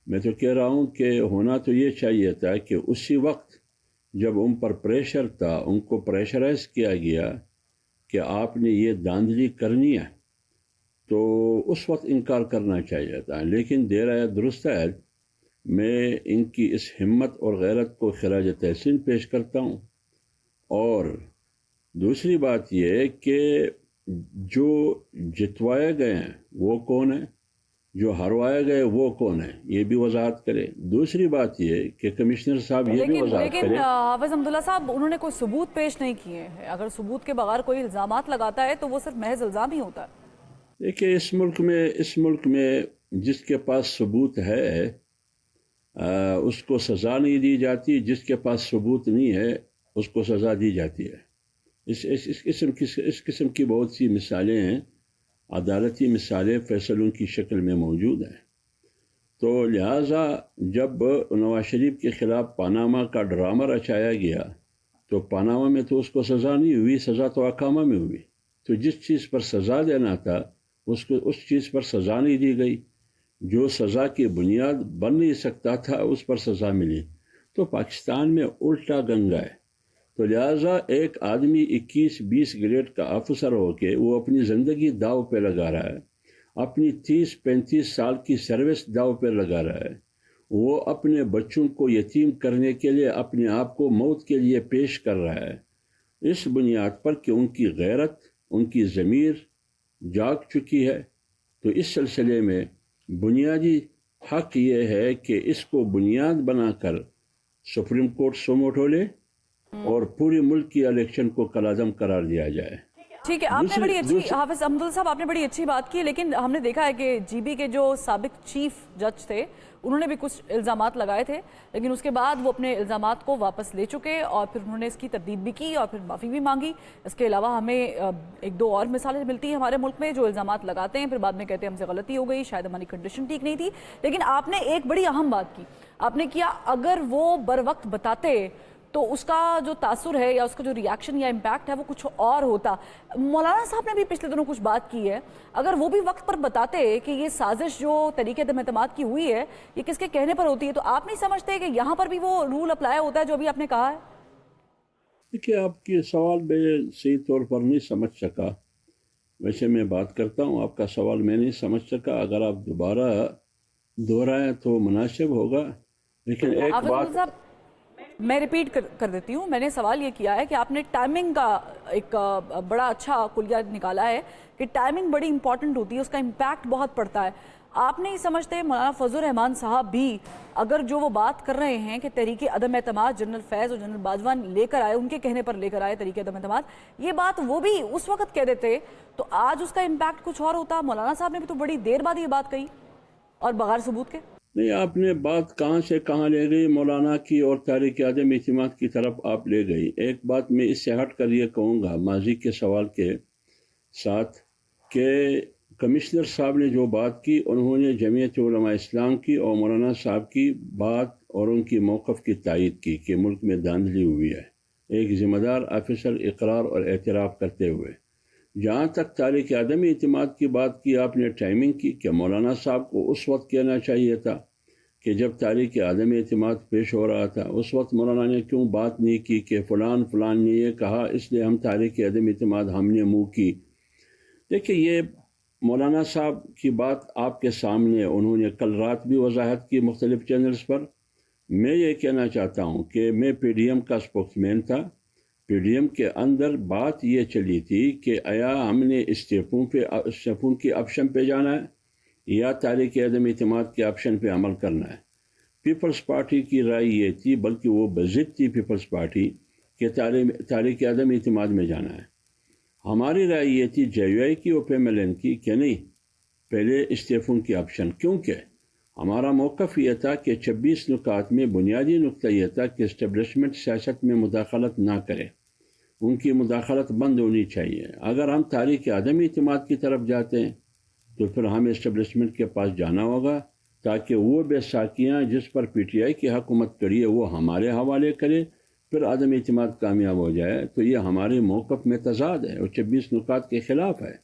میں تو کہہ رہا ہوں کہ ہونا تو یہ چاہیے تھا کہ اسی وقت جب ان پر پریشر تھا، ان کو پریشرائز کیا گیا کہ آپ نے یہ دھاندلی کرنی ہے، تو اس وقت انکار کرنا چاہیے تھا. لیکن دیر آید درست آید، میں ان کی اس ہمت اور غیرت کو خراج تحسین پیش کرتا ہوں. اور دوسری بات یہ کہ جو جتوائے گئے ہیں وہ کون ہیں، جو ہروائے گئے وہ کون ہیں، یہ بھی وضاحت کرے. دوسری بات یہ کہ کمشنر صاحب یہ بھی وضاحت کرے. لیکن حافظ حمداللہ صاحب، انہوں نے کوئی ثبوت پیش نہیں کیے ہیں. اگر ثبوت کے بغیر کوئی الزامات لگاتا ہے تو وہ صرف محض الزام ہی ہوتا ہے. دیکھیے، اس ملک میں جس کے پاس ثبوت ہے اس کو سزا نہیں دی جاتی، جس کے پاس ثبوت نہیں ہے اس کو سزا دی جاتی ہے. اس قسم کی بہت سی مثالیں ہیں، عدالتی مثالیں فیصلوں کی شکل میں موجود ہیں. تو لہٰذا جب نواز شریف کے خلاف پاناما کا ڈرامہ رچایا گیا تو پاناما میں تو اس کو سزا نہیں ہوئی، سزا تو اقامہ میں ہوئی. تو جس چیز پر سزا دینا تھا اس چیز پر سزا نہیں دی گئی، جو سزا کی بنیاد بن نہیں سکتا تھا اس پر سزا ملی. تو پاکستان میں الٹا گنگا ہے. تو لہٰذا ایک آدمی 21-20 گریڈ کا آفیسر ہو کے وہ اپنی زندگی داؤ پہ لگا رہا ہے، اپنی 30-35 سال کی سروس داؤ پہ لگا رہا ہے. وہ اپنے بچوں کو یتیم کرنے کے لیے اپنے آپ کو موت کے لیے پیش کر رہا ہے. اس بنیاد پر کہ ان کی غیرت، ان کی ضمیر جاگ چکی ہے، تو اس سلسلے میں بنیادی حق یہ ہے کہ اس کو بنیاد بنا کر سپریم کورٹ سوموٹو لے اور پورے ملک کی الیکشن کو کالعدم قرار دیا جائے۔ ٹھیک ہے، آپ نے بڑی اچھی حافظ احمد صاحب آپ نے بڑی اچھی بات کی، لیکن ہم نے دیکھا ہے کہ جی بی کے جو سابق چیف جج تھے انہوں نے بھی کچھ الزامات لگائے تھے، لیکن اس کے بعد وہ اپنے الزامات کو واپس لے چکے اور پھر انہوں نے اس کی تردید بھی کی اور پھر معافی بھی مانگی۔ اس کے علاوہ ہمیں ایک دو اور مثالیں ملتی ہیں ہمارے ملک میں جو الزامات لگاتے ہیں پھر بعد میں کہتے ہیں ہم سے غلطی ہو گئی، شاید ہماری کنڈیشن ٹھیک نہیں تھی۔ لیکن آپ نے ایک بڑی اہم بات کی، آپ نے کیا اگر وہ بر وقت بتاتے تو اس کا جو تاثر ہے یا اس کا جو ریاکشن یا امپیکٹ ہے وہ کچھ اور ہوتا۔ مولانا صاحب نے بھی پچھلے دنوں کچھ بات کی ہے، اگر وہ بھی وقت پر بتاتے کہ یہ سازش جو طریقے عدم اعتماد کی ہوئی ہے یہ کس کے کہنے پر ہوتی ہے، تو آپ نہیں سمجھتے کہ یہاں پر بھی وہ رول اپلائی ہوتا ہے جو ابھی آپ نے کہا ہے؟ دیکھیے، آپ کی سوال میں صحیح طور پر نہیں سمجھ سکا، ویسے میں بات کرتا ہوں، آپ کا سوال میں نہیں سمجھ سکا، اگر آپ دوبارہ دہرائیں تو مناسب ہوگا۔ لیکن ایک بات میں ریپیٹ کر دیتی ہوں، میں نے سوال یہ کیا ہے کہ آپ نے ٹائمنگ کا ایک بڑا اچھا کلیہ نکالا ہے کہ ٹائمنگ بڑی امپورٹنٹ ہوتی ہے، اس کا امپیکٹ بہت پڑتا ہے۔ آپ نہیں سمجھتے مولانا فضل الرحمان صاحب بھی اگر جو وہ بات کر رہے ہیں کہ تحریک عدم اعتماد جنرل فیض اور جنرل باجوان لے کر آئے، ان کے کہنے پر لے کر آئے تحریک عدم اعتماد، یہ بات وہ بھی اس وقت کہہ دیتے تو آج اس کا امپیکٹ کچھ اور ہوتا؟ مولانا صاحب نے بھی تو بڑی دیر بعد یہ بات کہی اور بغیر ثبوت کے۔ نہیں، آپ نے بات کہاں سے کہاں لے گئی، مولانا کی اور تحریک عدم اعتماد کی طرف آپ لے گئی۔ ایک بات میں اس سے ہٹ کر یہ کہوں گا ماضی کے سوال کے ساتھ کہ کمشنر صاحب نے جو بات کی انہوں نے جمعیت علماء اسلام کی اور مولانا صاحب کی بات اور ان کی موقف کی تائید کی کہ ملک میں دھاندلی ہوئی ہے، ایک ذمہ دار آفیسر اقرار اور اعتراف کرتے ہوئے۔ جہاں تک تحریک عدم اعتماد کی بات کی آپ نے ٹائمنگ کی، کہ مولانا صاحب کو اس وقت کہنا چاہیے تھا کہ جب تحریک عدم اعتماد پیش ہو رہا تھا، اس وقت مولانا نے کیوں بات نہیں کی کہ فلان نے یہ کہا اس لیے ہم تحریک عدم اعتماد ہم نے منہ کی۔ دیکھیں، یہ مولانا صاحب کی بات آپ کے سامنے انہوں نے کل رات بھی وضاحت کی مختلف چینلز پر۔ میں یہ کہنا چاہتا ہوں کہ میں پی ڈی ایم کا اسپوکس مین تھا، پی ڈی ایم کے اندر بات یہ چلی تھی کہ آیا ہم نے استعفوں کے آپشن پہ جانا ہے یا تحریک عدم اعتماد کے آپشن پہ عمل کرنا ہے۔ پیپلز پارٹی کی رائے یہ تھی، بلکہ وہ بضد تھی پیپلز پارٹی، کہ تحریک عدم اعتماد میں جانا ہے۔ ہماری رائے یہ تھی جے یو آئی کی اور پی ایم ایل این کی کہ نہیں، پہلے استعفوں کی آپشن، کیونکہ ہمارا موقف یہ تھا کہ 26 نکات میں بنیادی نقطہ یہ تھا کہ اسٹیبلشمنٹ سیاست میں مداخلت نہ کرے، ان کی مداخلت بند ہونی چاہیے۔ اگر ہم تحریک عدم اعتماد کی طرف جاتے ہیں تو پھر ہمیں اسٹیبلشمنٹ کے پاس جانا ہوگا تاکہ وہ بے ساکیاں جس پر پی ٹی آئی کی حکومت کری ہے وہ ہمارے حوالے کرے، پھر عدم اعتماد کامیاب ہو جائے۔ تو یہ ہمارے موقف میں تضاد ہے اور 26 نکات کے خلاف ہے۔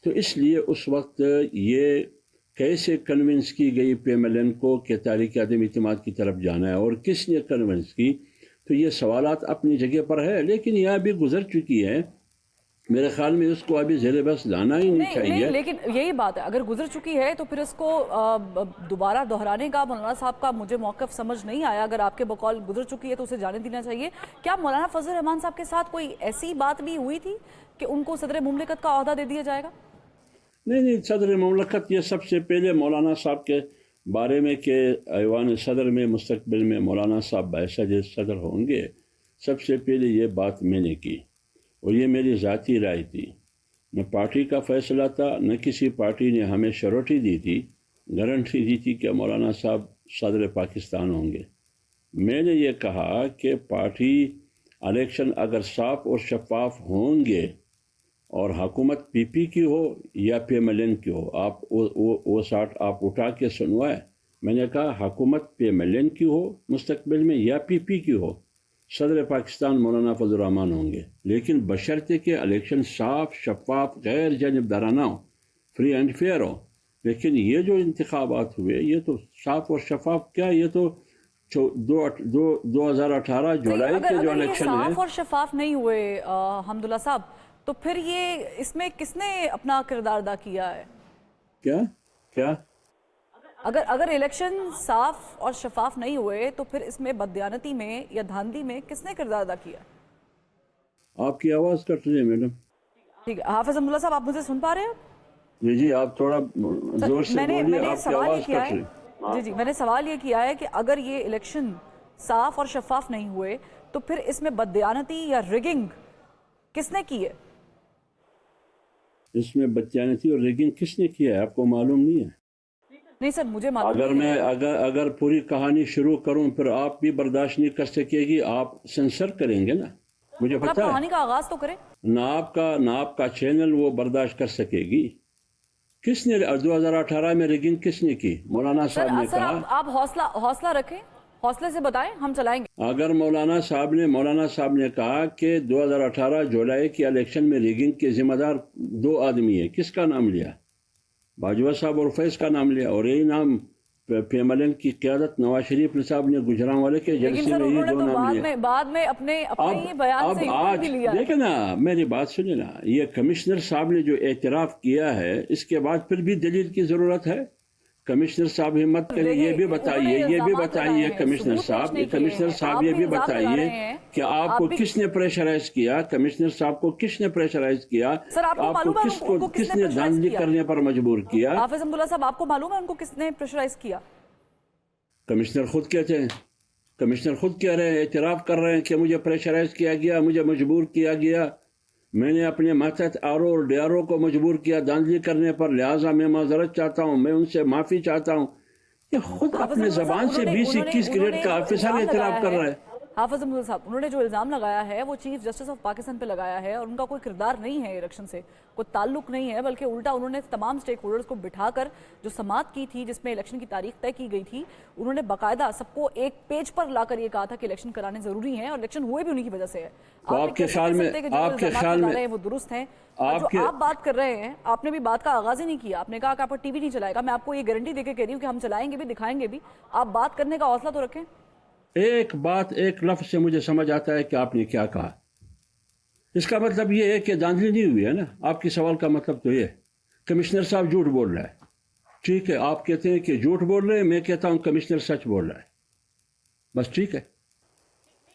تو اس لیے اس وقت یہ کیسے کنونس کی گئی پی ایم ایل این کو کہ تحریک عدم اعتماد کی طرف جانا ہے اور کس نے کنونس کی، تو یہ سوالات اپنی جگہ پر ہے، لیکن یہ ابھی گزر چکی ہے۔ میرے خیال میں اس کو ابھی زیر بحث لانا ہی نہیں چاہیے۔ لیکن یہی بات ہے، اگر گزر چکی ہے تو پھر اس کو دوبارہ دہرانے کا مولانا صاحب کا مجھے موقف سمجھ نہیں آیا۔ اگر آپ کے بقول گزر چکی ہے تو اسے جانے دینا چاہیے۔ کیا مولانا فضل الرحمان صاحب کے ساتھ کوئی ایسی بات بھی ہوئی تھی کہ ان کو صدر مملکت کا عہدہ دے دیا جائے گا؟ نہیں، صدر مملکت یہ سب سے پہلے مولانا صاحب کے بارے میں کہ ایوان صدر میں مستقبل میں مولانا صاحب باعث صدر ہوں گے، سب سے پہلے یہ بات میں نے کی اور یہ میری ذاتی رائے تھی، نہ پارٹی کا فیصلہ تھا، نہ کسی پارٹی نے ہمیں شیورٹی دی تھی، گارنٹی دی تھی کہ مولانا صاحب صدر پاکستان ہوں گے۔ میں نے یہ کہا کہ پارٹی الیکشن اگر صاف اور شفاف ہوں گے اور حکومت پی پی کی ہو یا پی ایم ایل این کی ہو، آپ وہ ساٹھ آپ اٹھا کے سنوائے۔ میں نے کہا حکومت پی ایم ایل این کی ہو مستقبل میں یا پی پی کی ہو، صدر پاکستان مولانا فضل الرحمان ہوں گے، لیکن بشرطے کہ الیکشن صاف شفاف غیر جانبدارانہ ہو، فری اینڈ فیئر ہو۔ لیکن یہ جو انتخابات ہوئے یہ تو صاف اور شفاف کیا، یہ تو 2018 جولائی کے جو الیکشن ہے۔ صاف اور شفاف نہیں ہوئے حمداللہ صاحب، تو پھر یہ اس میں کس نے اپنا کردار ادا کیا ہے؟ کیا اگر الیکشن صاف اور شفاف نہیں ہوئے تو پھر اس میں بددیانتی میں یا دھاندلی میں کس نے کردار ادا کیا؟ آپ کی آواز کٹ رہی ہے میڈم. ٹھیک ہے حافظ عبداللہ صاحب، آپ مجھے سن پا رہے ہیں؟ جی آپ تھوڑا زور سے میں بولیے، نے آپ کی سوال یہ آواز کیا کٹ ہے، رہی. جی میں نے سوال یہ کیا ہے کہ اگر یہ الیکشن صاف اور شفاف نہیں ہوئے تو پھر اس میں بددیانتی یا ریگنگ کس نے کی ہے؟ اس میں بددیانتی اور ریگنگ کس نے کیا ہے آپ کو معلوم نہیں ہے؟ نہیں سر مجھے معلوم اگر نہیں میں ہے۔ اگر پوری کہانی شروع کروں پھر آپ بھی برداشت نہیں کر سکے گی، آپ سنسر کریں گے نا، مجھے آپ پتا ہے. کہانی کا آغاز تو کریں۔ نہ آپ کا چینل وہ برداشت کر سکے گی. کس نے 2018 میں ریگنگ کس نے کی؟ مولانا سر صاحب نے سر کہا. آپ حوصلہ رکھیں، حوصلے سے بتائیں، ہم چلائیں گے۔ اگر مولانا صاحب نے کہا کہ 2018 جولائی کے الیکشن میں ریگنگ کے ذمہ دار 2 آدمی ہیں، کس کا نام لیا؟ باجوہ صاحب اور فیض کا نام لیا، اور یہی نام پی ایم ایل این کی قیادت نواز شریف صاحب نے گجرانوالے کے لیکن جلسے سر میں انہوں یہ نے 2 تو نام لیا. بعد میں اپنے یہ بیان سے آج بھی لیا ہے۔ دیکھیں نا، میری بات سنیں نا، یہ کمشنر صاحب نے جو اعتراف کیا ہے اس کے بعد پھر بھی دلیل کی ضرورت ہے. کمشنر صاحب ہمت کریں، یہ بھی بتائیے کمشنر صاحب یہ بھی بتائیے کہ آپ کو کس نے پریشرائز کیا، کمشنر صاحب کو کس نے پریشرائز کیا، آپ کو کس نے دھاندلی کرنے پر مجبور کیا؟ حافظ عبداللہ صاحب آپ کو معلوم ہے ان کو کس نے پریشرائز کیا؟ کمشنر خود کہتے ہیں، کمشنر خود کہہ رہے ہیں، اعتراف کر رہے ہیں کہ مجھے پریشرائز کیا گیا، مجھے مجبور کیا گیا، میں نے اپنے ماتحت آر او اور ڈی آر او کو مجبور کیا دھاندلی کرنے پر، لہٰذا میں معذرت چاہتا ہوں، میں ان سے معافی چاہتا ہوں. یہ خود اپنے زبان سے 20-21 گریڈ کا آفیسر اعتراف کر رہا ہے. حافظ عبداللہ صاحب انہوں نے جو الزام لگایا ہے وہ چیف جسٹس آف پاکستان پہ لگایا ہے، اور ان کا کوئی کردار نہیں ہے الیکشن سے، کوئی تعلق نہیں ہے، بلکہ الٹا انہوں نے تمام سٹیک ہولڈرز کو بٹھا کر جو سماعت کی تھی جس میں الیکشن کی تاریخ طے کی گئی تھی، انہوں نے باقاعدہ سب کو ایک پیج پر لا کر یہ کہا تھا کہ الیکشن کرانے ضروری ہیں، اور الیکشن ہوئے بھی انہی کی وجہ سے ہے۔ آپ کے خیال میں وہ درست ہیں، اور جو آپ بات کر رہے ہیں، آپ نے بھی بات کا آغاز ہی نہیں کیا، آپ نے کہا کہ آپ ٹی وی نہیں چلائے گا، میں آپ کو یہ گارنٹی دے کے کہہ رہی ہوں کہ ہم چلائیں گے بھی، دکھائیں گے بھی، آپ بات کرنے کا حوصلہ تو رکھیں۔ ایک بات ایک لفظ سے مجھے سمجھ آتا ہے کہ آپ نے کیا کہا، اس کا مطلب یہ ہے کہ دھاندلی نہیں ہوئی ہے نا. آپ کی سوال کا مطلب تو یہ کمشنر صاحب جھوٹ بول رہا ہے، ٹھیک ہے، آپ کہتے ہیں کہ جھوٹ بول رہے ہیں، میں کہتا ہوں کمشنر سچ بول رہا ہے، بس ٹھیک ہے.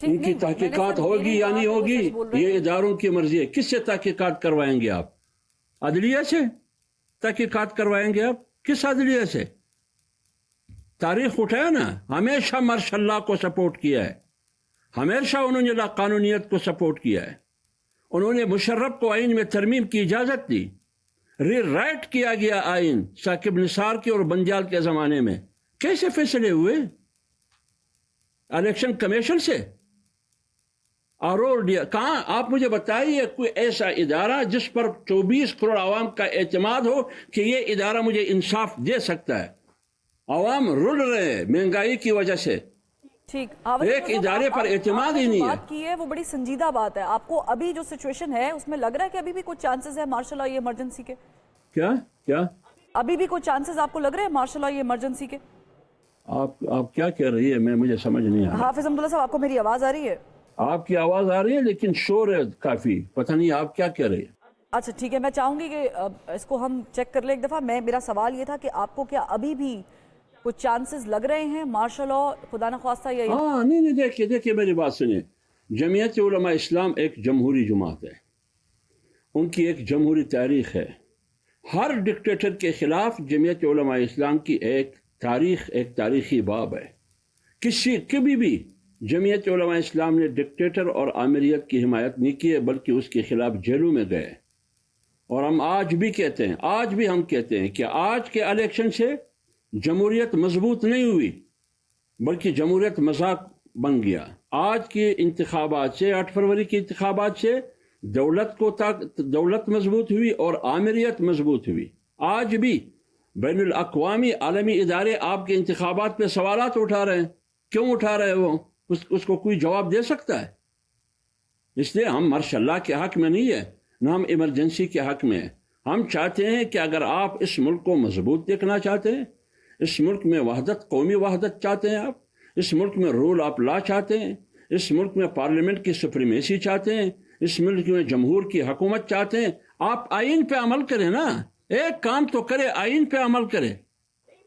ان کی تحقیقات ہوگی یا نہیں ہوگی یہ اداروں کی مرضی ہے. کس سے تحقیقات کروائیں گے آپ؟ عدلیہ سے تحقیقات کروائیں گے آپ؟ کس عدلیہ سے؟ تاریخ اٹھایا نا، ہمیشہ مارشاء اللہ کو سپورٹ کیا ہے، ہمیشہ انہوں نے قانونیت کو سپورٹ کیا ہے. انہوں نے مشرف کو آئین میں ترمیم کی اجازت دی، ری رائٹ کیا گیا آئین ثاقب نثار کے اور بنجال کے زمانے میں. کیسے فیصلے ہوئے؟ الیکشن کمیشن سے. کہاں آپ مجھے بتائیے کوئی ایسا ادارہ جس پر 24 کروڑ عوام کا اعتماد ہو کہ یہ ادارہ مجھے انصاف دے سکتا ہے. عوام رل رہے ہیں مہنگائی کی وجہ سے، ایک ادارے پر اعتماد ہی نہیں ہے. بات کی ہے وہ بڑی سنجیدہ بات ہے. آپ کو ابھی جو سچویشن ہے اس میں لگ رہا ہے کہ ابھی بھی کچھ چانسز ہے مارشل لا یہ ایمرجنسی کے؟ کیا ابھی بھی کچھ چانسز آپ کو لگ رہے ہیں مارشل لا یہ ایمرجنسی کے؟ آپ کیا کہہ رہی ہے؟ مجھے سمجھ نہیں آ رہا. حافظ عبداللہ صاحب آپ کو میری آواز آ رہی ہے؟ آپ کی آواز آ رہی ہے لیکن شور ہے کافی، پتہ نہیں آپ کیا کہہ رہے ہیں. اچھا ٹھیک ہے، میں چاہوں گی کہ اس کو ہم چیک کر لیں ایک دفعہ. میرا سوال یہ تھا کہ آپ کو کیا ابھی بھی کچھ چانسز لگ رہے ہیں مارشل لا خدا نخواستہ یا نہیں دیکھیے میری بات سنیں. جمعیت علماء اسلام ایک جمہوری جماعت ہے، ان کی ایک جمہوری تاریخ ہے. ہر ڈکٹیٹر کے خلاف جمعیت علماء اسلام کی ایک تاریخی باب ہے. کبھی بھی جمعیت علماء اسلام نے ڈکٹیٹر اور آمریت کی حمایت نہیں کی ہے، بلکہ اس کے خلاف جیلوں میں گئے. اور ہم آج بھی کہتے ہیں کہ آج کے الیکشن سے جمہوریت مضبوط نہیں ہوئی بلکہ جمہوریت مذاق بن گیا. آج کے انتخابات سے 8 فروری کے انتخابات سے دولت مضبوط ہوئی اور آمریت مضبوط ہوئی. آج بھی بین الاقوامی عالمی ادارے آپ کے انتخابات پہ سوالات اٹھا رہے ہیں. کیوں اٹھا رہے ہیں وہ؟ اس کو کوئی جواب دے سکتا ہے؟ اس لیے ہم مارشاء اللہ کے حق میں نہیں ہے، نہ ہم ایمرجنسی کے حق میں ہیں. ہم چاہتے ہیں کہ اگر آپ اس ملک کو مضبوط دیکھنا چاہتے ہیں، اس ملک میں وحدت، قومی وحدت چاہتے ہیں، آپ اس ملک میں رول آف لا چاہتے ہیں، اس ملک میں پارلیمنٹ کی سپریمیسی چاہتے ہیں، اس ملک میں جمہور کی حکومت چاہتے ہیں، آپ آئین پہ عمل کریں نا. ایک کام تو کرے، آئین پہ عمل کرے.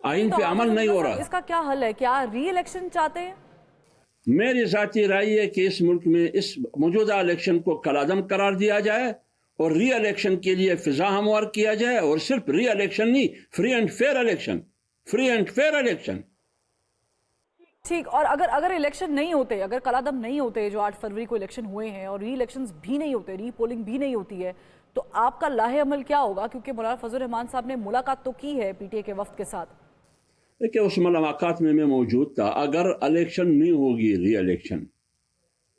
آئین پہ عمل نہیں ہو رہا. اس کا کیا حل ہے؟ کیا ری الیکشن چاہتے ہیں؟ میری ذاتی رائے ہے کہ اس ملک میں اس موجودہ الیکشن کو کالعدم قرار دیا جائے اور ری الیکشن کے لیے فضا ہموار کیا جائے، اور صرف ری الیکشن نہیں، free and fair election, free and fair election. ٹھیک، اور اگر الیکشن نہیں ہوتے، اگر کالعدم نہیں ہوتے، جو 8 فروری کو الیکشن ہوئے ہیں، اور ری الیکشنز بھی نہیں ہوتے، ری پولنگ بھی نہیں ہوتی ہے، تو آپ کا لاہ عمل کیا ہوگا؟ کیونکہ مولانا فضل الرحمان صاحب نے ملاقات تو کی ہے پی ٹی اے کے وفد کے ساتھ۔ دیکھیں اس ملاقات میں موجود تھا۔ اگر الیکشن نہیں ہوگی، ری الیکشن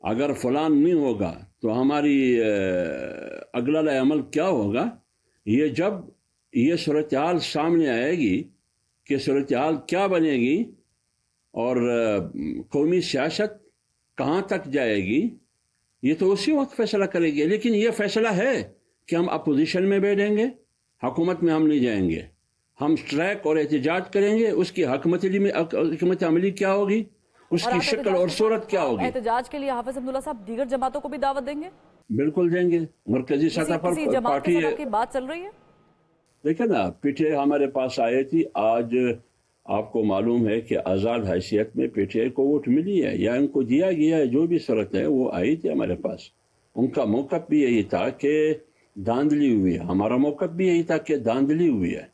اگر فلان نہیں ہوگا تو ہماری اگلا لاہ عمل کیا ہوگا؟ یہ جب یہ صورتحال سامنے آئے گی کہ صورتحال کیا بنے گی اور قومی سیاست کہاں تک جائے گی، یہ تو اسی وقت فیصلہ کرے گی۔ لیکن یہ فیصلہ ہے کہ ہم اپوزیشن میں بیٹھیں گے، حکومت میں ہم نہیں جائیں گے، ہم اسٹرائک اور احتجاج کریں گے۔ اس کی حکمت عملی کیا ہوگی، اس کی شکل اور صورت کیا ہوگی؟ احتجاج کے لیے حافظ حمداللہ صاحب دیگر جماعتوں کو بھی دعوت دیں گے؟ بالکل دیں گے۔ مرکزی سطح پر کسی جماعت کے پارٹی ساتھ کی بات چل رہی ہے؟ دیکھیں نا، پی ٹی آئی ہمارے پاس آئی تھی۔ آج آپ کو معلوم ہے کہ آزاد حیثیت میں پی ٹی آئی کو ووٹ ملی ہے یا ان کو دیا گیا ہے، جو بھی صورت ہے وہ آئی تھی ہمارے پاس۔ ان کا موقف بھی یہی تھا کہ دھاندلی ہوئی ہے، ہمارا موقف بھی یہی تھا کہ دھاندلی ہوئی ہے۔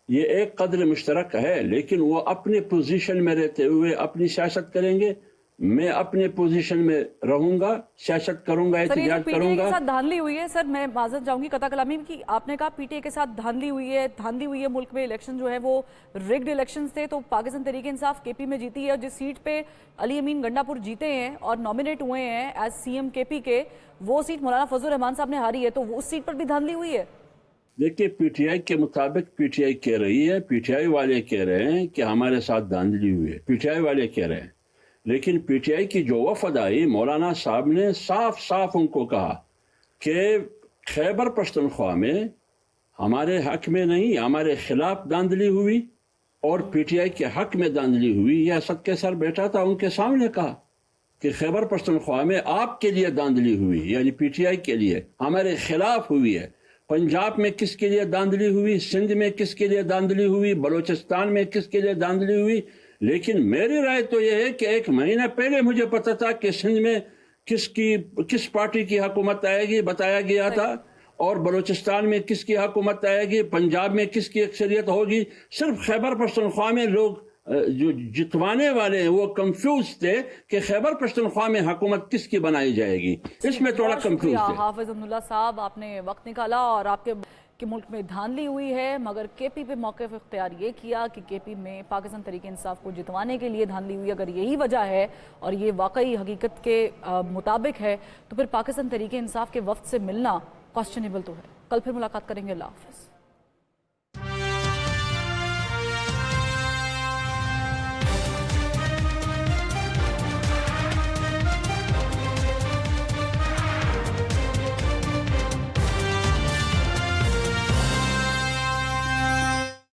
یہ ایک قدر مشترک ہے، لیکن وہ اپنے پوزیشن میں رہتے ہوئے اپنی سیاست کریں گے، میں اپنے پوزیشن میں رہوں گا، سیاست کروں گا، احتجاج پی ٹی کروں اے کے گا۔ ساتھ دھاندلی ہوئی ہے سر، میں معذرت چاہوں گی قطع کلامی کی، آپ نے کہا پی ٹی اے کے ساتھ دھاندلی ہوئی ہے ملک میں، الیکشن جو ہے وہ ریگڈ الیکشنز تھے، تو پاکستان تحریک انصاف کے پی میں جیتی ہے، اور جس سیٹ پہ علی امین گنڈا پور جیتے ہیں اور نامنیٹ ہوئے ہیں ایز سی ایم کے پی کے، وہ سیٹ مولانا فضل الرحمان صاحب نے ہاری ہے، تو اس سیٹ پر بھی دھاندلی ہوئی ہے؟ دیکھیے پی ٹی آئی کے مطابق پی ٹی آئی کہہ رہی ہے، پی ٹی آئی والے کہہ رہے ہیں کہ ہمارے ساتھ دھاندلی ہوئی ہے، پی ٹی آئی والے کہہ رہے ہیں۔ لیکن پی ٹی آئی کی جو وفد آئی، مولانا صاحب نے صاف ان کو کہا کہ خیبر پختونخوا میں ہمارے حق میں نہیں، ہمارے خلاف دھاندلی ہوئی، اور پی ٹی آئی کے حق میں دھاندلی ہوئی۔ یہ اسد کے سر بیٹھا تھا، ان کے سامنے کہا کہ خیبر پختونخوا میں آپ کے لیے دھاندلی ہوئی، یعنی پی ٹی آئی کے لیے ہمارے خلاف ہوئی ہے۔ پنجاب میں کس کے لیے دھاندلی ہوئی، سندھ میں کس کے لیے دھاندلی ہوئی، بلوچستان میں کس کے لیے دھاندلی ہوئی۔ لیکن میری رائے تو یہ ہے کہ 1 مہینہ پہلے مجھے پتا تھا کہ سندھ میں کس پارٹی کی حکومت آئے گی، بتایا گیا تھا، اور بلوچستان میں کس کی حکومت آئے گی، پنجاب میں کس کی اکثریت ہوگی۔ صرف خیبر پختونخوا میں لوگ جو جتوانے والے ہیں وہ کنفیوز تھے کہ خیبر پختونخوا میں حکومت کس کی بنائی جائے گی، اس میں تھوڑا کنفیوز تھے۔ حافظ حمداللہ صاحب، آپ نے وقت نکالا اور آپ کے ملک میں دھاندلی ہوئی ہے، مگر کے پی پہ موقف اختیار یہ کیا کہ کے پی میں پاکستان تحریک انصاف کو جتوانے کے لیے دھاندلی ہوئی۔ اگر یہی وجہ ہے اور یہ واقعی حقیقت کے مطابق ہے تو پھر پاکستان تحریک انصاف کے وفد سے ملنا کوسچنیبل تو ہے۔ کل پھر ملاقات کریں گے، اللہ حافظ۔